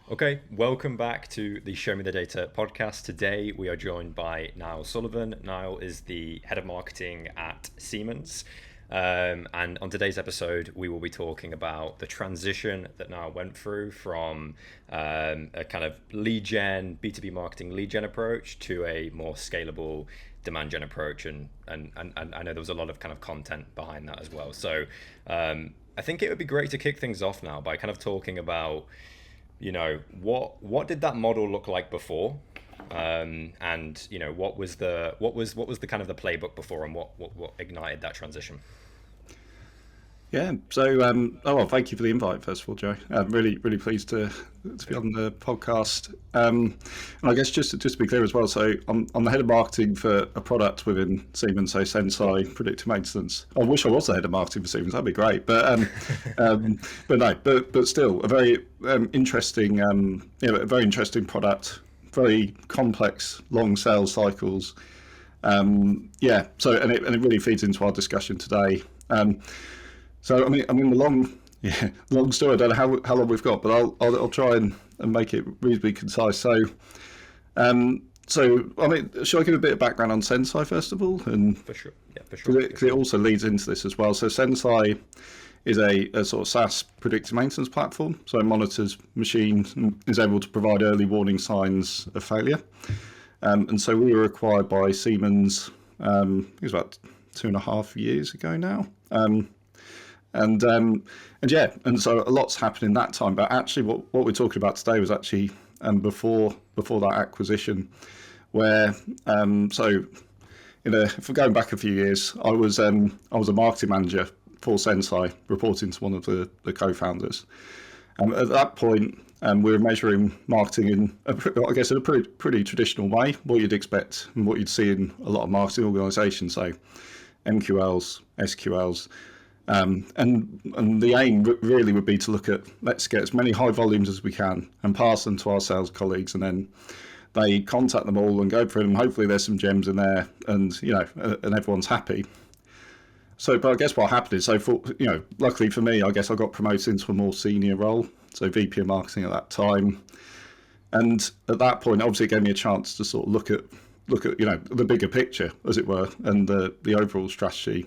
Okay, welcome back to the Show Me the Data podcast. Today we are joined by Nial Sullivan. Nial is the head of marketing at Siemens. And on today's episode, we will be talking about the transition that Nial went through from a kind of lead gen, B2B marketing lead gen approach to a more scalable demand gen approach. And I know there was a lot of kind of content behind that as well. So I think it would be great to kick things off now by kind of talking about, you know, what did that model look like before, and you know, what was the kind of the playbook before, and what ignited that transition? Yeah. So, thank you for the invite, first of all, Joe. I'm really pleased to be on the podcast. And I guess just to be clear as well, so I'm the head of marketing for a product within Siemens, so Sensai predictive maintenance. I wish I was the head of marketing for Siemens. That'd be great. But but still a very interesting, a very interesting product. Very complex, long sales cycles. So and it really feeds into our discussion today. So the long story. I don't know how long we've got, but I'll try and make it reasonably concise. So shall I give a bit of background on Sensai first of all? And For sure. Because it also leads into this as well. So Sensai is a sort of SaaS predictive maintenance platform. So it monitors machines and is able to provide early warning signs of failure. And so we were acquired by Siemens. It was about 2.5 years ago now. And so a lot's happened in that time. But actually, what we're talking about today was actually before that acquisition, where if we're going back a few years, I was a marketing manager for Sensai, reporting to one of the co-founders. At that point, we were measuring marketing in a pretty traditional way, what you'd expect and what you'd see in a lot of marketing organisations, so MQLs, SQLs. And the aim really would be to look at, let's get as many high volumes as we can and pass them to our sales colleagues, and then they contact them all and go through them. Hopefully there's some gems in there, and and everyone's happy. So, but I guess what happened is, luckily for me, I guess I got promoted into a more senior role, so VP of marketing at that time. And at that point, obviously, it gave me a chance to sort of look at the bigger picture, as it were, and the overall strategy.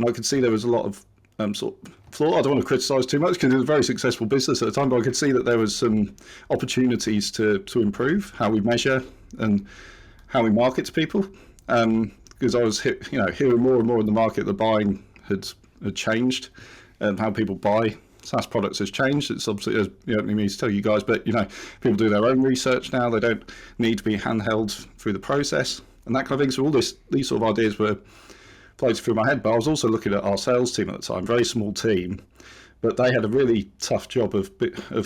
And I could see there was a lot of sort of flaw. I don't want to criticise too much because it was a very successful business at the time, but I could see that there was some opportunities to improve how we measure and how we market to people. Because I was hearing more and more in the market that buying had changed, and how people buy SaaS products has changed. It's obviously, as you don't need me to tell you guys, but people do their own research now. They don't need to be handheld through the process and that kind of thing. So all these sort of ideas were floated through my head. But I was also looking at our sales team at the time, very small team, but they had a really tough job of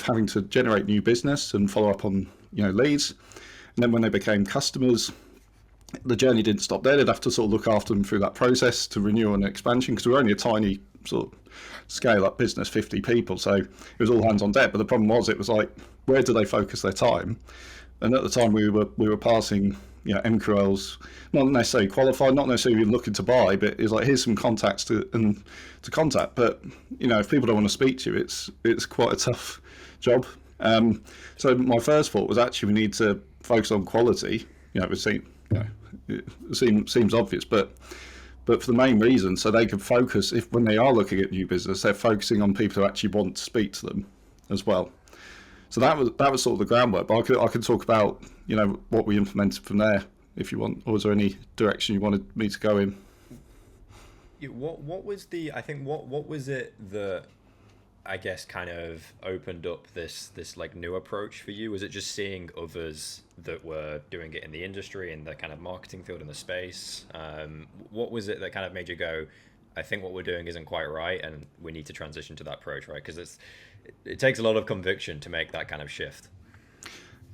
having to generate new business and follow up on leads. And then when they became customers, the journey didn't stop there. They'd have to sort of look after them through that process to renew and expansion, because we were only a tiny sort of scale up business, 50 people. So it was all hands on deck. But the problem was, it was like, where do they focus their time? And at the time we were passing MQLs, not necessarily qualified, not necessarily looking to buy, but it's like, here's some contacts to contact. But if people don't want to speak to you, it's quite a tough job. So my first thought was, actually we need to focus on quality. It seems obvious, but for the main reason, so they can focus, if when they are looking at new business, they're focusing on people who actually want to speak to them as well. So that was sort of the groundwork. But I could talk about what we implemented from there if you want, or was there any direction you wanted me to go in? What was it that, I guess, kind of opened up this like new approach for you? Was it just seeing others that were doing it in the industry, in the kind of marketing field, in the space? What was it that kind of made you go, I think what we're doing isn't quite right, and we need to transition to that approach, right? Because it takes a lot of conviction to make that kind of shift.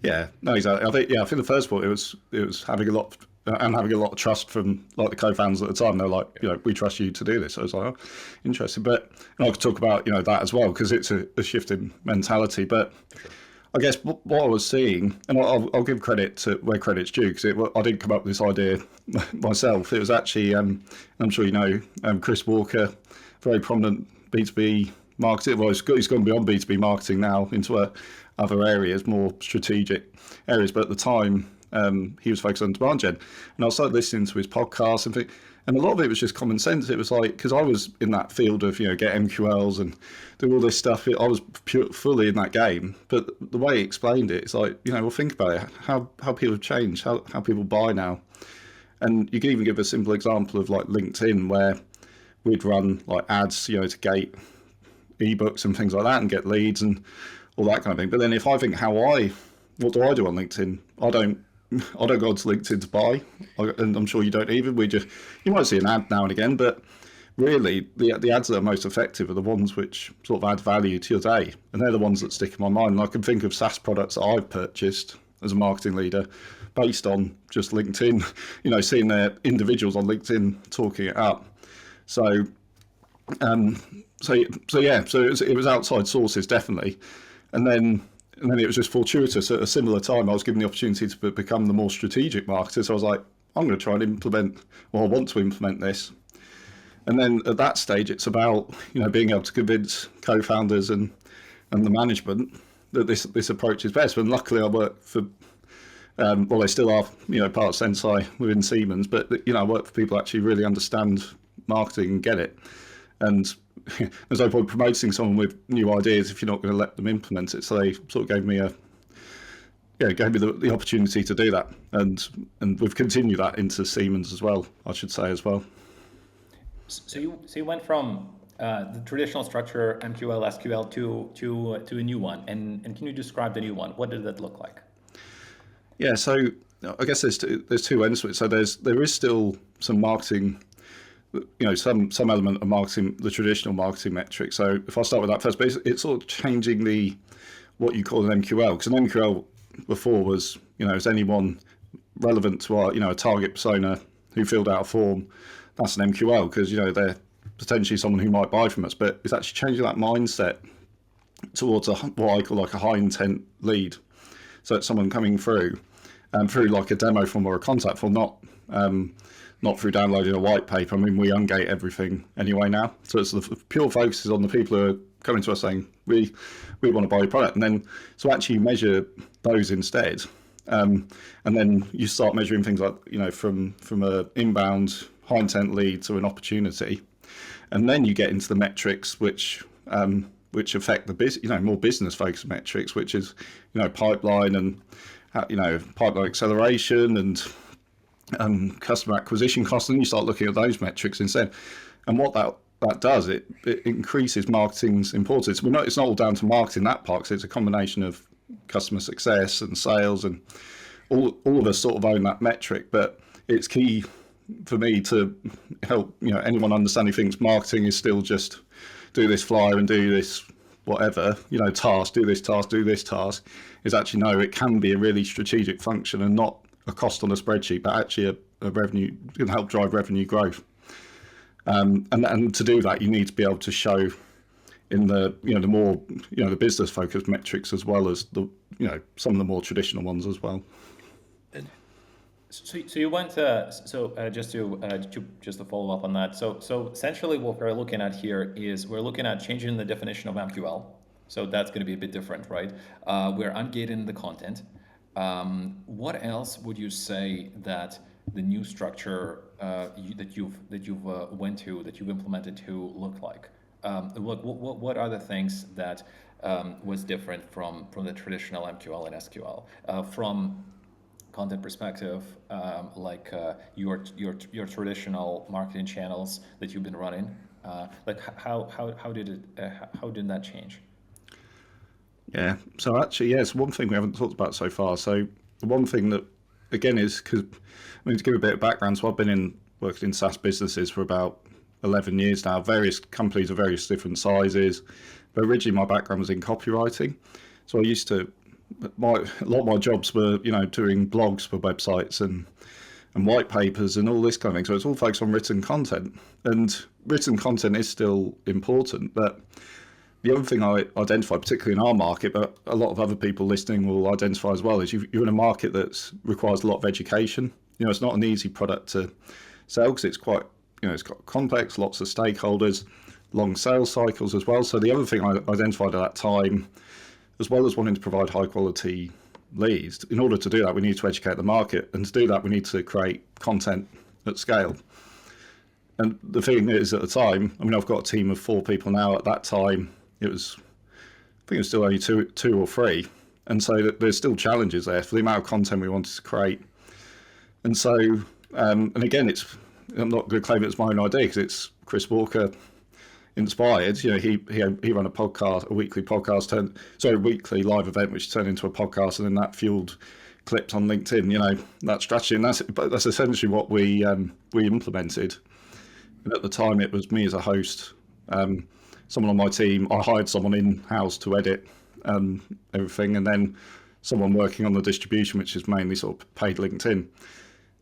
Yeah, no, exactly. I think the first point, it was having a lot of trust from like the co-founders at the time. They're like, we trust you to do this. So I was like, oh, interesting. But I could talk about that as well, because it's a shift in mentality. But sure. I guess what I was seeing, and I'll give credit to where credit's due, because I didn't come up with this idea myself. It was actually, I'm sure Chris Walker, very prominent B2B marketing. Well, he's gone beyond B2B marketing now into a other areas, more strategic areas. But at the time, he was focused on demand gen, and I started listening to his podcasts and a lot of it was just common sense. It was like, because I was in that field of, get MQLs and do all this stuff. I was fully in that game. But the way he explained it, it's like, well, think about it, how people have changed, how people buy now. And you can even give a simple example of like LinkedIn, where we'd run like ads, to gate ebooks and things like that and get leads and all that kind of thing. But then if I think what do I do on LinkedIn? I don't go onto LinkedIn to buy, and I'm sure you don't either. You might see an ad now and again, but really the ads that are most effective are the ones which sort of add value to your day, and they're the ones that stick in my mind. And I can think of SaaS products that I've purchased as a marketing leader based on just LinkedIn, seeing their individuals on LinkedIn talking it up. So it was outside sources, definitely, and then it was just fortuitous. At a similar time, I was given the opportunity to become the more strategic marketer. So I was like, I'm going to try and implement, or I want to implement this. And then at that stage, it's about being able to convince co-founders and the management that this approach is best. And luckily, I work for they still are part of Sensai within Siemens, but I work for people who actually really understand marketing and get it. And there's no point promoting someone with new ideas if you're not going to let them implement it. So they sort of gave me the opportunity to do that, and we've continued that into Siemens as well, I should say as well. So you went from the traditional structure MQL SQL to a new one, and can you describe the new one? What did that look like? Yeah, so I guess there's two ends to it. So there is still some marketing. Some element of marketing, the traditional marketing metrics. So if I start with that first, but it's sort of changing what you call an MQL, because an MQL before was, is anyone relevant to our, a target persona who filled out a form. That's an MQL, because, they're potentially someone who might buy from us, but it's actually changing that mindset towards what I call like a high intent lead. So it's someone coming through like a demo form or a contact form, not through downloading a white paper. I mean, we ungate everything anyway now. So it's the pure focus is on the people who are coming to us saying, we want to buy your product. And then, so actually measure those instead. And then you start measuring things like, from a inbound high intent lead to an opportunity. And then you get into the metrics which affect the more business focused metrics, which is, pipeline and, pipeline acceleration and customer acquisition costs, and you start looking at those metrics instead. And what that does, it increases marketing's importance. It's not all down to marketing that part, because it's a combination of customer success and sales, and all of us sort of own that metric. But it's key for me to help anyone understand who thinks marketing is still just do this flyer and do this whatever task, do this task, is actually no, it can be a really strategic function and not a cost on a spreadsheet, but actually a revenue, can help drive revenue growth. And to do that, you need to be able to show in the the more the business focused metrics, as well as the some of the more traditional ones as well. So you went just to follow up on that. So essentially what we're looking at here is we're looking at changing the definition of MQL. So that's going to be a bit different, right? We're ungating the content. What else would you say that the new structure that you've implemented to look like? What are the things that was different from the traditional MQL and SQL? From content perspective, your traditional marketing channels that you've been running, how did that change? Yeah, so actually, yes, one thing we haven't talked about so far. So the one thing that, again, is because, to give a bit of background, so I've been working in SaaS businesses for about 11 years now, various companies of various different sizes. But originally my background was in copywriting. So I used to, a lot of my jobs were, doing blogs for websites and white papers and all this kind of thing. So it's all focused on written content. And written content is still important, but the other thing I identify, particularly in our market, but a lot of other people listening will identify as well, is you're in a market that requires a lot of education. It's not an easy product to sell, because it's quite, it's got complex, lots of stakeholders, long sales cycles as well. So the other thing I identified at that time as well as wanting to provide high quality leads, in order to do that, we need to educate the market. And to do that, we need to create content at scale. And the thing is, at the time, I mean, I've got a team of 4 people now. At that time, I think it was still only two or three. And so there's still challenges there for the amount of content we wanted to create. And so, and again, I'm not going to claim it's my own idea, because it's Chris Walker inspired. You know, he ran a weekly live event, which turned into a podcast, and then that fueled clips on LinkedIn. You know, that strategy, and that's essentially what we implemented. And at the time, it was me as a host, someone on my team. I hired someone in-house to edit everything, and then someone working on the distribution, which is mainly sort of paid LinkedIn.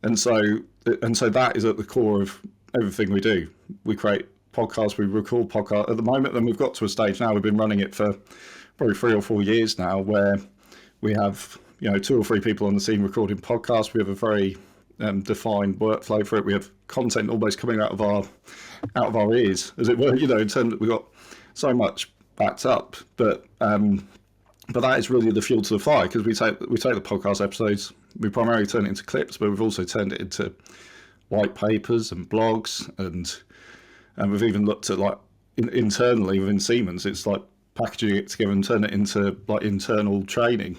And so that is at the core of everything we do. We create podcasts, we record podcasts at the moment, and we've got to a stage now. We've been running it for probably 3 or 4 years now, where we have 2 or 3 people on the team recording podcasts. We have a very defined workflow for it. We have content almost coming out of our ears, as it were. In terms of, we've got so much backed up, but that is really the fuel to the fire, because we take the podcast episodes, we primarily turn it into clips, but we've also turned it into white papers and blogs, and we've even looked at, like, internally within Siemens, it's like packaging it together and turn it into like internal training.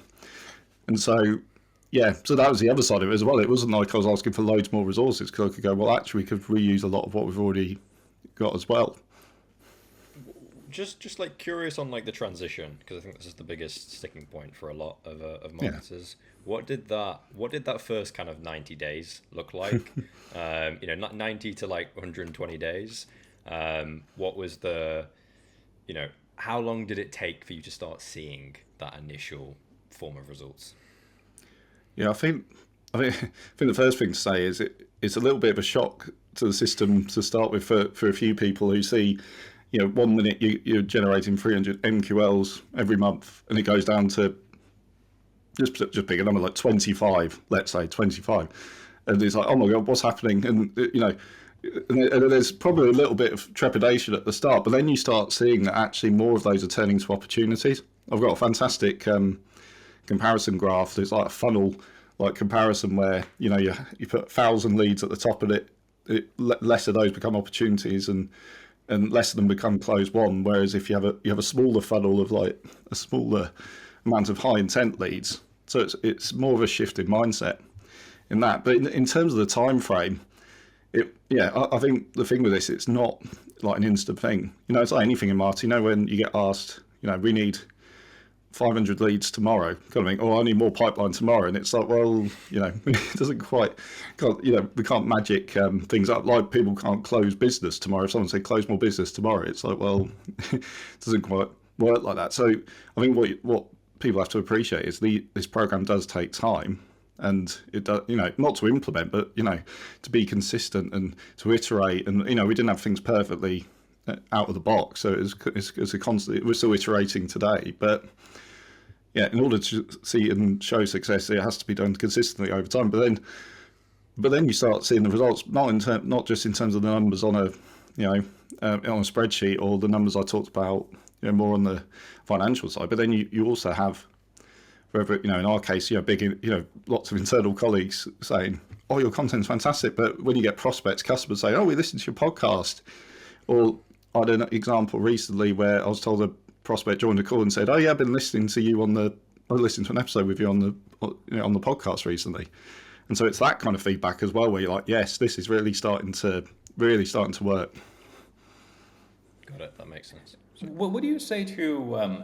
And so that was the other side of it as well. It wasn't like I was asking for loads more resources, because I could go, well, actually we could reuse a lot of what we've already got as well. Just like curious on like the transition, because I think this is the biggest sticking point for a lot of marketers. Yeah. What did that first kind of 90 days look like? Not 90 to like 120 days. What was how long did it take for you to start seeing that initial form of results? Yeah, I think the first thing to say is it's a little bit of a shock to the system to start with for a few people who see, 1 minute you're generating 300 MQLs every month, and it goes down to just pick a number like 25, let's say 25, and it's like, oh my god, what's happening? And and there's probably a little bit of trepidation at the start, but then you start seeing that actually more of those are turning to opportunities. I've got a fantastic comparison graph. There's like a funnel like comparison where you put 1,000 leads at the top of it, less of those become opportunities, and less of them become closed won. Whereas if you have a smaller funnel of like a smaller amount of high intent leads, so it's more of a shift in mindset in that. But in terms of the time frame, I think the thing with this, it's not like an instant thing. It's like anything in marketing. When you get asked, we need 500 leads tomorrow, kind of thing, or I need more pipeline tomorrow, and it's like, well, it doesn't quite, we can't magic things up. Like people can't close business tomorrow. If someone say close more business tomorrow, it's like, well, it doesn't quite work like that. So I think what people have to appreciate is this program does take time, and it does, not to implement, but to be consistent and to iterate, and we didn't have things perfectly out of the box, so it's a constant. We're still iterating today, but in order to see and show success, it has to be done consistently over time. But then you start seeing the results, not just in terms of the numbers on a on a spreadsheet, or the numbers I talked about more on the financial side, but then you also have, whether in our case, lots of internal colleagues saying, oh, your content's fantastic, but when you get prospects, customers say, oh, we listened to your podcast. Or I had an example recently where I was told a prospect joined a call and said, oh yeah, I've been listening to you I listened to an episode with you on the podcast recently. And so it's that kind of feedback as well, where you're like, yes, this is really starting to work. Got it. That makes sense. What do you say to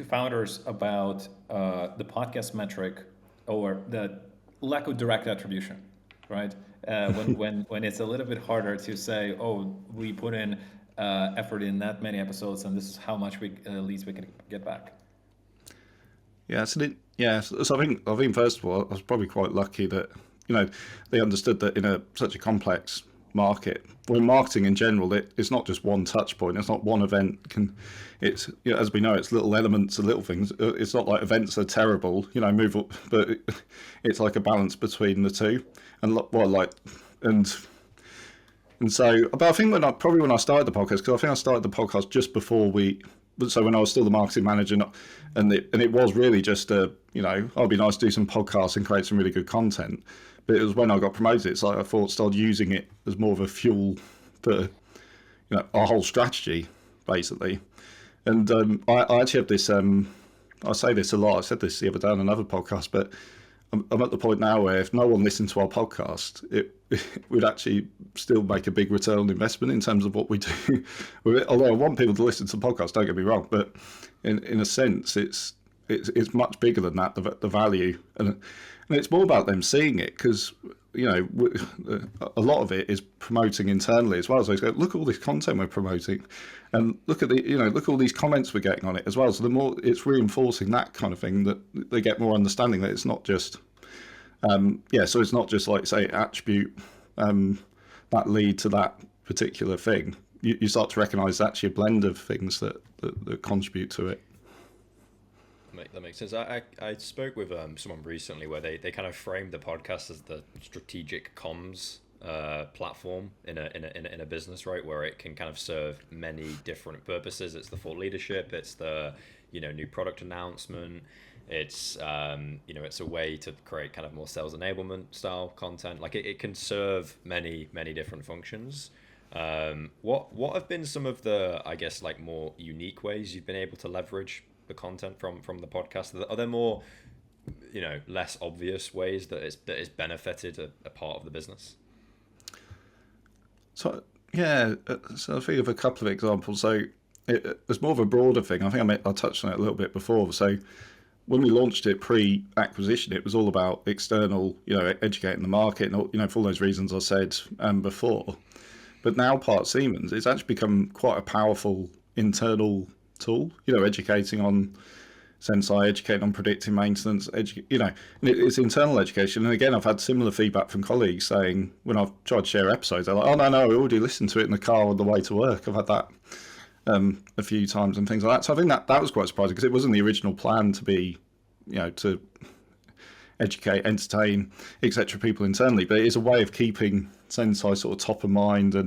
founders about the podcast metric, or the lack of direct attribution, right? When it's a little bit harder to say, oh, we put in effort in that many episodes, and this is how much leads we can get back. So I think first of all, I was probably quite lucky that they understood that in such a complex market, well, marketing in general, it's not just one touch point. It's not one event. It's as we know, it's little elements and little things. It's not like events are terrible, move up, but it's like a balance between the two. And so, but I think when I started the podcast, because I think I started the podcast just before we so when I was still the marketing manager, and it was really just I'd be nice to do some podcasts and create some really good content. But it was when I got promoted, it's like I thought started using it as more of a fuel for our whole strategy, basically. And I actually have this. I say this a lot. I said this the other day on another podcast, but I'm at the point now where if no one listened to our podcast, it would actually still make a big return on investment in terms of what we do. Although I want people to listen to the podcast, don't get me wrong, but in a sense, it's much bigger than that. The value, and it's more about them seeing it, because a lot of it is promoting internally as well. So it's like, look at all this content we're promoting, and look at look at all these comments we're getting on it as well. So the more it's reinforcing that kind of thing, that they get more understanding that it's not just so it's not just like, say, attribute that lead to that particular thing. You start to recognise actually a blend of things that contribute to it. That makes sense. I spoke with someone recently where they kind of framed the podcast as the strategic comms platform in a business, right, where it can kind of serve many different purposes. It's the thought leadership, it's the new product announcement, it's it's a way to create kind of more sales enablement style content. Like it can serve many different functions. What have been some of the, I guess, like more unique ways you've been able to leverage the content from the podcast? Are there more less obvious ways that it's benefited a part of the business? So I think of a couple of examples. So it's more of a broader thing. I think I touched on it a little bit before. So when we launched it pre-acquisition, it was all about external, educating the market, and for all those reasons I said before. But now part of Siemens, it's actually become quite a powerful internal tool, educating on Sensai, educating on predictive maintenance, it's internal education. And again, I've had similar feedback from colleagues saying, when I've tried to share episodes, they're like, oh, no, I already listened to it in the car on the way to work. I've had that a few times and things like that. So I think that was quite surprising, because it wasn't the original plan to be, to educate, entertain, etc. people internally, but it is a way of keeping Sensai sort of top of mind But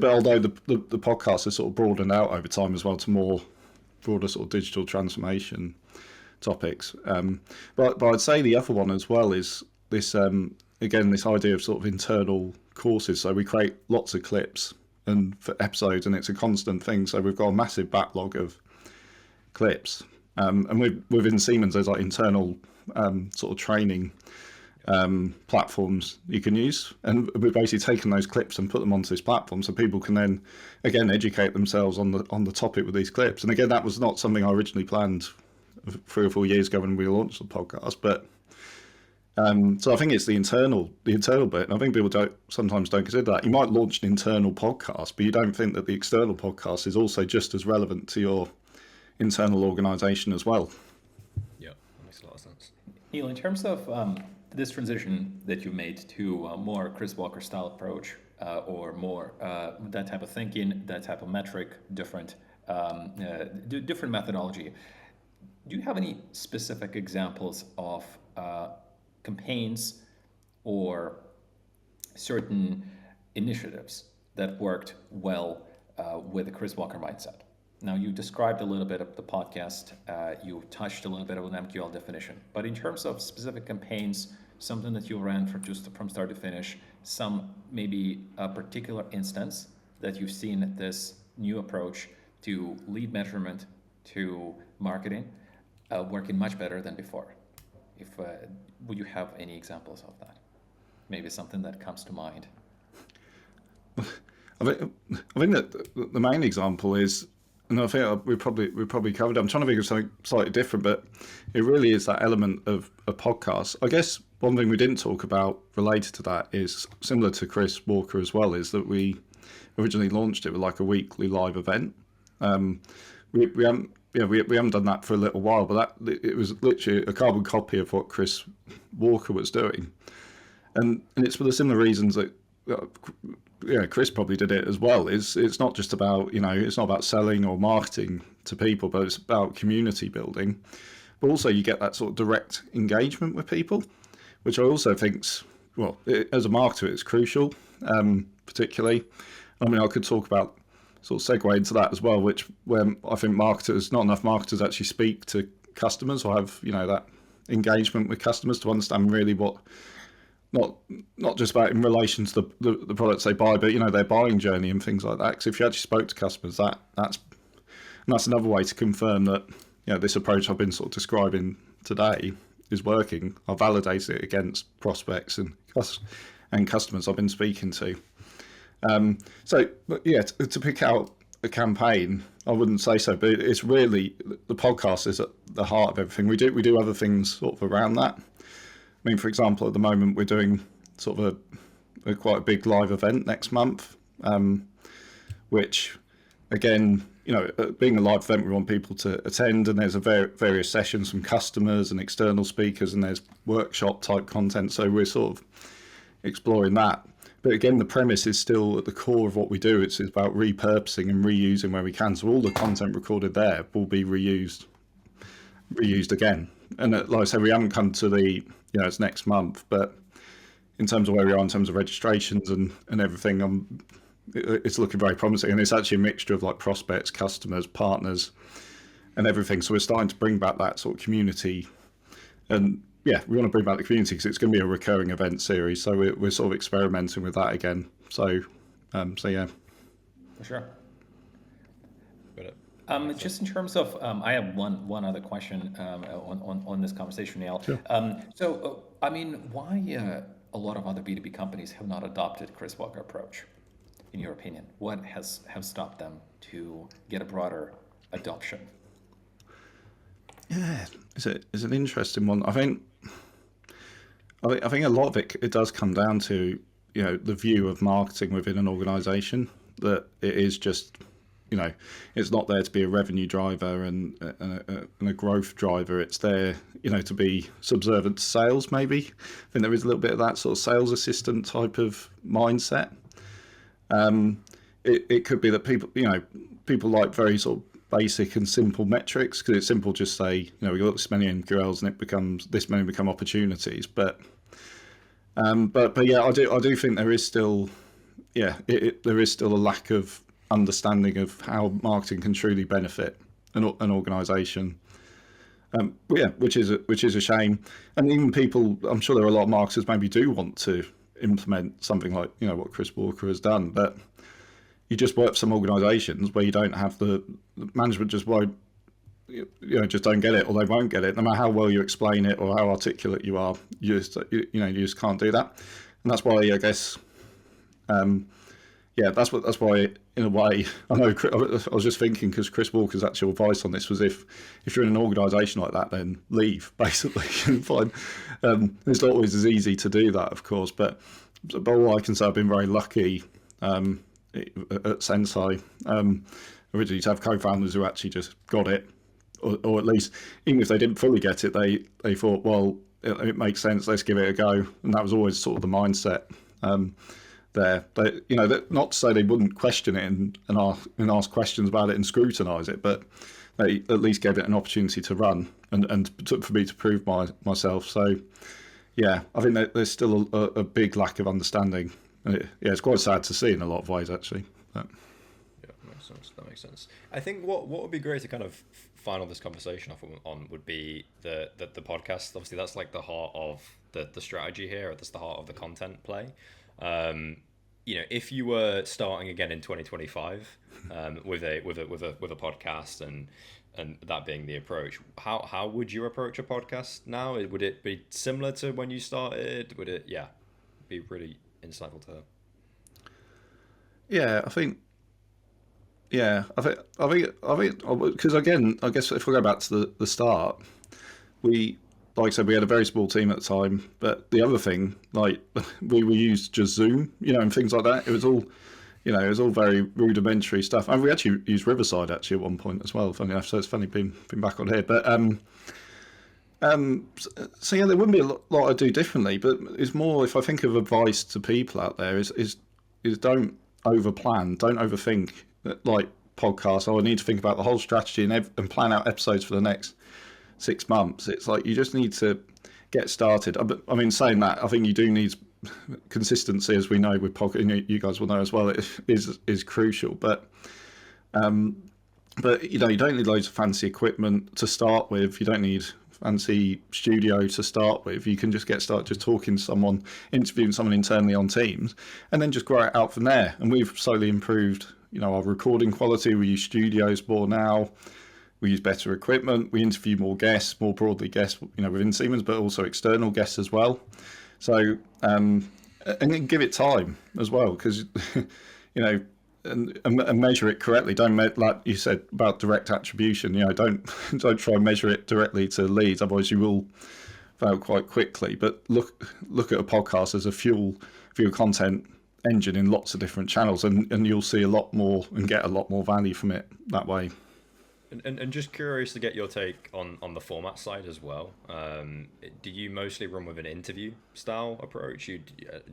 although the podcast has sort of broadened out over time as well to more broader sort of digital transformation topics. But I'd say the other one as well is this, again, this idea of sort of internal courses. So we create lots of clips and for episodes, and it's a constant thing. So we've got a massive backlog of clips. And within Siemens, there's like internal sort of training platforms you can use, and we've basically taken those clips and put them onto this platform so people can then again educate themselves on the topic with these clips. And again, that was not something I originally planned 3 or 4 years ago when we launched the podcast, but so I think it's the internal bit, and I think people sometimes don't consider that. You might launch an internal podcast, but you don't think that the external podcast is also just as relevant to your internal organization as well. Yeah, that makes a lot of sense. Nial, in terms of this transition that you made to a more Chris Walker style approach, or more that type of thinking, that type of metric, different methodology, do you have any specific examples of campaigns or certain initiatives that worked well with the Chris Walker mindset? Now, you described a little bit of the podcast, you touched a little bit of an MQL definition, but in terms of specific campaigns, something that you ran from start to finish, maybe a particular instance that you've seen this new approach to lead measurement, to marketing, working much better than before. Would you have any examples of that? Maybe something that comes to mind. I think that the main example is, and I think we probably covered it. I'm trying to think of something slightly different, but it really is that element of a podcast. I guess one thing we didn't talk about related to that is similar to Chris Walker as well, is that we originally launched it with like a weekly live event. We haven't done that for a little while, but it was literally a carbon copy of what Chris Walker was doing, and it's for the similar reasons that Chris probably did it as well. It's not just about it's not about selling or marketing to people, but it's about community building. But also you get that sort of direct engagement with people, which I also think's as a marketer it's crucial, particularly. I mean, I could talk about sort of segue into that as well, where I think not enough marketers actually speak to customers or have, that engagement with customers to understand really what, not just about in relation to the products they buy, but their buying journey and things like that. Because if you actually spoke to customers, that's another way to confirm that this approach I've been sort of describing today is working. I validated it against prospects and customers I've been speaking to. To pick out a campaign, I wouldn't say so, but it's really, the podcast is at the heart of everything. We do other things sort of around that. I mean, for example, at the moment we're doing sort of a quite a big live event next month, which again, being a live event, we want people to attend, and there's various sessions from customers and external speakers, and there's workshop type content. So we're sort of exploring that. But again, the premise is still at the core of what we do. It's about repurposing and reusing where we can. So all the content recorded there will be reused again. And like I said, we haven't come to it's next month, but in terms of where we are in terms of registrations and everything, it's looking very promising. And it's actually a mixture of like prospects, customers, partners, and everything. So we're starting to bring back that sort of community. And yeah, we want to bring back the community because it's going to be a recurring event series. So we're sort of experimenting with that again. So yeah. For sure. Just in terms of, I have one other question on this conversation, Nial. Sure. Why a lot of other B2B companies have not adopted Chris Walker approach, in your opinion? What have stopped them to get a broader adoption? Yeah, it's an interesting one. I think a lot of it does come down to the view of marketing within an organisation, that it is just it's not there to be a revenue driver and a growth driver. It's there to be subservient to sales. Maybe I think there is a little bit of that sort of sales assistant type of mindset. It could be that people like very sort of basic and simple metrics, because it's simple, just say we've got this many MQLs and this many become opportunities. But yeah, I do think there is still there is still a lack of understanding of how marketing can truly benefit an organisation. Which is a shame. And even people, I'm sure there are a lot of marketers maybe do want to implement something like what Chris Walker has done, but you just work for some organisations where you don't have the management just won't just don't get it, or they won't get it, no matter how well you explain it or how articulate you are. You just can't do that. And that's why I guess that's why in a way I was just thinking, because Chris Walker's actual advice on this was if you're in an organisation like that, then leave basically and find. It's not always as easy to do that, of course, but all I can say, I've been very lucky at Sensai originally to have co-founders who actually just got it, or at least even if they didn't fully get it, they thought, well, it makes sense, let's give it a go. And that was always sort of the mindset there. But not to say they wouldn't question it and ask questions about it and scrutinise it, but they at least gave it an opportunity to run and for me to prove myself. So yeah, I think that there's still a big lack of understanding. It's quite sad to see in a lot of ways, actually. But. Yeah, that makes sense. I think what would be great to kind of final this conversation off on would be the podcast. Obviously, that's like the heart of the strategy here. That's the heart of the content play. If you were starting again in 2025 with a podcast and that being the approach, how would you approach a podcast now? Would it be similar to when you started? Would it be really insightful to her? I think because again, I guess if we go back to the start, like I said, we had a very small team at the time, but the other thing, like we used just Zoom, and things like that. It was all, it was all very rudimentary stuff. And we actually used Riverside actually at one point as well, funny enough. So it's funny being back on here. But so yeah, there wouldn't be a lot I'd do differently, but it's more, if I think of advice to people out there, is don't overplan, don't overthink. Like podcasts, I need to think about the whole strategy and plan out episodes for the next 6 months. It's like you just need to get started. I mean, saying that, I think you do need consistency, as we know with podcast. You guys will know as well. It is crucial, but But you don't need loads of fancy equipment to start with. You don't need fancy studio to start with. You can just get started just talking to someone, interviewing someone internally on Teams, and then just grow it out from there. And we've slowly improved, our recording quality. We use studios more now. We use better equipment. We interview more guests, more broadly guests, within Siemens, but also external guests as well. So, and then give it time as well, because, and measure it correctly. Don't like you said about direct attribution. Don't try and measure it directly to leads, otherwise you will fail quite quickly. But look at a podcast as a fuel for your content engine in lots of different channels, and you'll see a lot more and get a lot more value from it that way. And just curious to get your take on the format side as well. Do you mostly run with an interview style approach? Do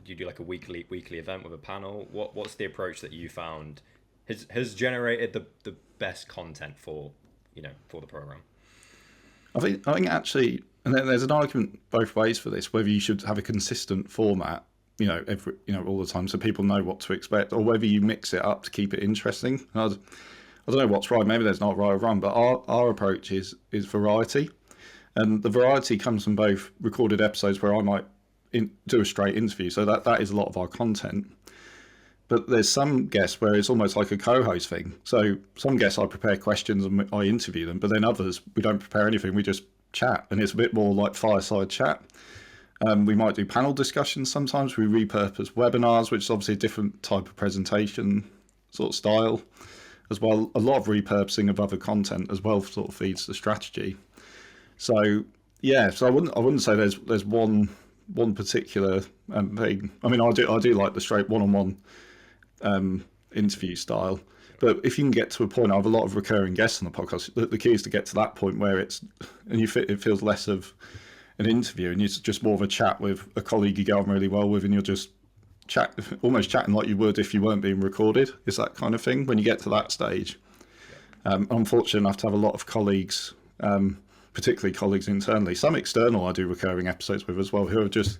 you do like a weekly event with a panel? What's the approach that you found has generated the best content for the program? I think actually, and then there's an argument both ways for this, whether you should have a consistent format, all the time, so people know what to expect, or whether you mix it up to keep it interesting. I don't know what's right. Maybe there's not right or wrong, but our approach is variety, and the variety comes from both recorded episodes where I might do a straight interview, so that is a lot of our content. But there's some guests where it's almost like a co-host thing. So some guests I prepare questions and I interview them, but then others we don't prepare anything. We just chat, and it's a bit more like fireside chat. We might do panel discussions sometimes. We repurpose webinars, which is obviously a different type of presentation sort of style as well. A lot of repurposing of other content as well sort of feeds the strategy. So yeah, so I wouldn't say there's one particular thing. I mean, I do like the straight one-on-one interview style, but if you can get to a point, I have a lot of recurring guests on the podcast. The key is to get to that point where it feels less of an interview and it's just more of a chat with a colleague you get on really well with, and you're just almost chatting like you would if you weren't being recorded. Is that kind of thing when you get to that stage. I'm fortunate enough to have a lot of colleagues, particularly colleagues internally, some external I do recurring episodes with as well, who are just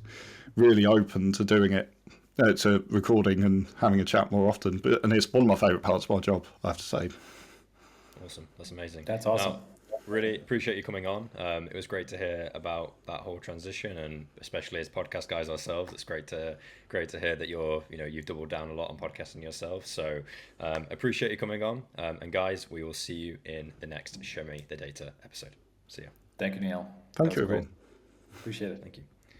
really open to doing it, to recording and having a chat more often. And it's one of my favourite parts of my job, I have to say. Awesome. That's amazing. That's awesome. Now, really appreciate you coming on. It was great to hear about that whole transition, and especially as podcast guys ourselves, it's great to hear that you've doubled down a lot on podcasting yourself. So appreciate you coming on. And guys, we will see you in the next Show Me the Data episode. See ya. Thank you, Nial. Thank you, everyone. Appreciate it. Thank you.